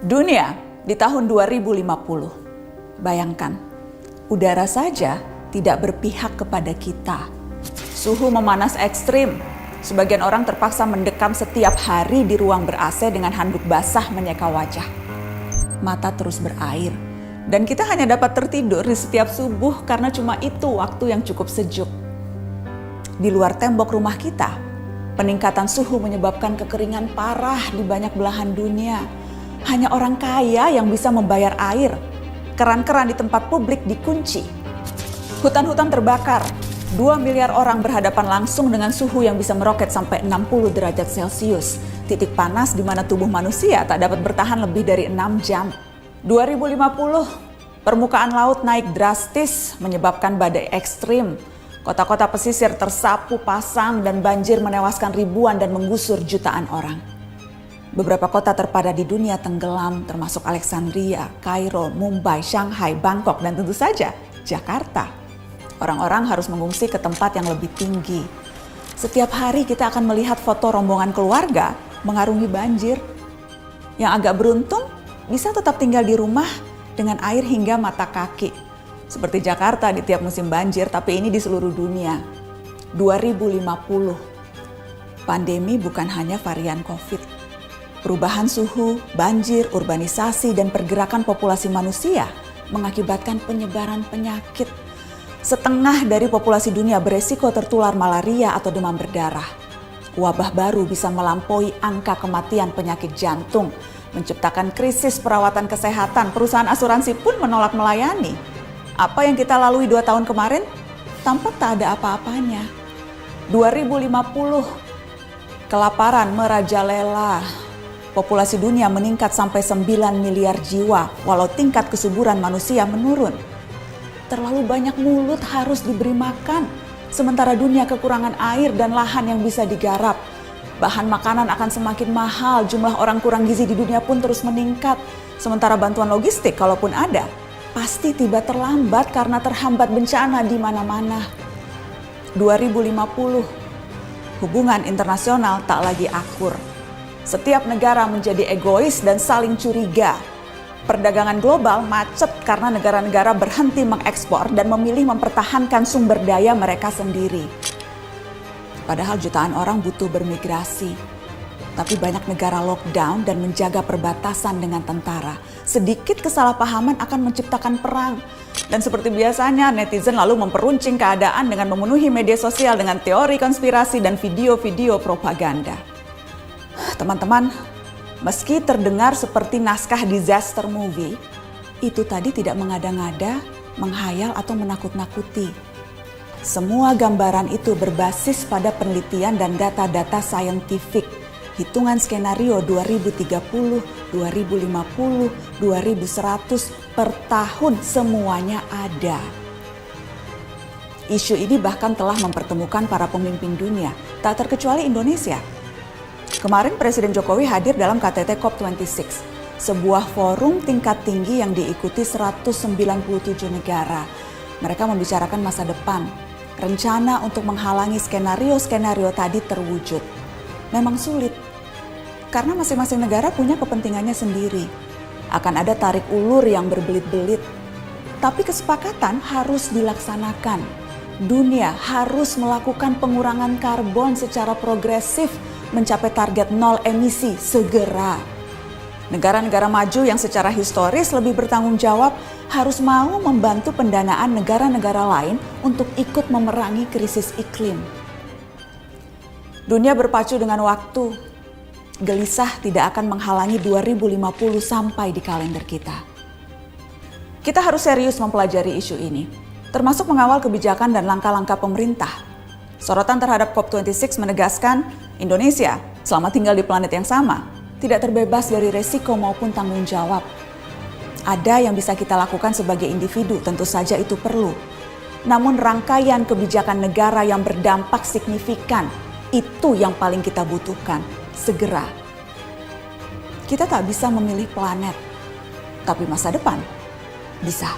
Dunia di tahun 2050. Bayangkan, udara saja tidak berpihak kepada kita. Suhu memanas ekstrim. Sebagian orang terpaksa mendekam setiap hari di ruang ber-AC dengan handuk basah menyeka wajah. Mata terus berair. Dan kita hanya dapat tertidur di setiap subuh karena cuma itu waktu yang cukup sejuk. Di luar tembok rumah kita, peningkatan suhu menyebabkan kekeringan parah di banyak belahan dunia. Hanya orang kaya yang bisa membayar air. Keran-keran di tempat publik dikunci. Hutan-hutan terbakar. 2 miliar orang berhadapan langsung dengan suhu yang bisa meroket sampai 60 derajat Celcius. Titik panas di mana tubuh manusia tak dapat bertahan lebih dari 6 jam. 2050, permukaan laut naik drastis menyebabkan badai ekstrim. Kota-kota pesisir tersapu pasang dan banjir menewaskan ribuan dan menggusur jutaan orang. Beberapa kota terpadat di dunia tenggelam, termasuk Alexandria, Kairo, Mumbai, Shanghai, Bangkok, dan tentu saja Jakarta. Orang-orang harus mengungsi ke tempat yang lebih tinggi. Setiap hari kita akan melihat foto rombongan keluarga mengarungi banjir. Yang agak beruntung bisa tetap tinggal di rumah dengan air hingga mata kaki. Seperti Jakarta di tiap musim banjir, tapi ini di seluruh dunia. 2050. Pandemi bukan hanya varian COVID. Perubahan suhu, banjir, urbanisasi, dan pergerakan populasi manusia mengakibatkan penyebaran penyakit. Setengah dari populasi dunia beresiko tertular malaria atau demam berdarah. Wabah baru bisa melampaui angka kematian penyakit jantung, menciptakan krisis perawatan kesehatan. Perusahaan asuransi pun menolak melayani. Apa yang kita lalui 2 tahun kemarin, tampak tak ada apa-apanya. 2050, kelaparan merajalela. Populasi dunia meningkat sampai 9 miliar jiwa, walau tingkat kesuburan manusia menurun. Terlalu banyak mulut harus diberi makan, sementara dunia kekurangan air dan lahan yang bisa digarap. Bahan makanan akan semakin mahal, jumlah orang kurang gizi di dunia pun terus meningkat. Sementara bantuan logistik, kalaupun ada, pasti tiba terlambat karena terhambat bencana di mana-mana. 2050, hubungan internasional tak lagi akur. Setiap negara menjadi egois dan saling curiga. Perdagangan global macet karena negara-negara berhenti mengekspor dan memilih mempertahankan sumber daya mereka sendiri. Padahal jutaan orang butuh bermigrasi. Tapi banyak negara lockdown dan menjaga perbatasan dengan tentara. Sedikit kesalahpahaman akan menciptakan perang. Dan seperti biasanya, netizen lalu memperuncing keadaan dengan memenuhi media sosial dengan teori konspirasi dan video-video propaganda. Teman-teman, meski terdengar seperti naskah disaster movie, itu tadi tidak mengada-ngada, menghayal atau menakut-nakuti. Semua gambaran itu berbasis pada penelitian dan data-data saintifik. Hitungan skenario 2030, 2050, 2100 per tahun semuanya ada. Isu ini bahkan telah mempertemukan para pemimpin dunia, tak terkecuali Indonesia. Kemarin Presiden Jokowi hadir dalam KTT COP26, sebuah forum tingkat tinggi yang diikuti 197 negara. Mereka membicarakan masa depan, rencana untuk menghalangi skenario-skenario tadi terwujud. Memang sulit, karena masing-masing negara punya kepentingannya sendiri. Akan ada tarik ulur yang berbelit-belit, tapi kesepakatan harus dilaksanakan. Dunia harus melakukan pengurangan karbon secara progresif, mencapai target 0 emisi segera. Negara-negara maju yang secara historis lebih bertanggung jawab harus mau membantu pendanaan negara-negara lain untuk ikut memerangi krisis iklim. Dunia berpacu dengan waktu. Gelisah tidak akan menghalangi 2050 sampai di kalender kita. Kita harus serius mempelajari isu ini, termasuk mengawal kebijakan dan langkah-langkah pemerintah. Sorotan terhadap COP26 menegaskan Indonesia selama tinggal di planet yang sama tidak terbebas dari resiko maupun tanggung jawab. Ada yang bisa kita lakukan sebagai individu, tentu saja itu perlu. Namun rangkaian kebijakan negara yang berdampak signifikan, itu yang paling kita butuhkan, segera. Kita tak bisa memilih planet, tapi masa depan bisa.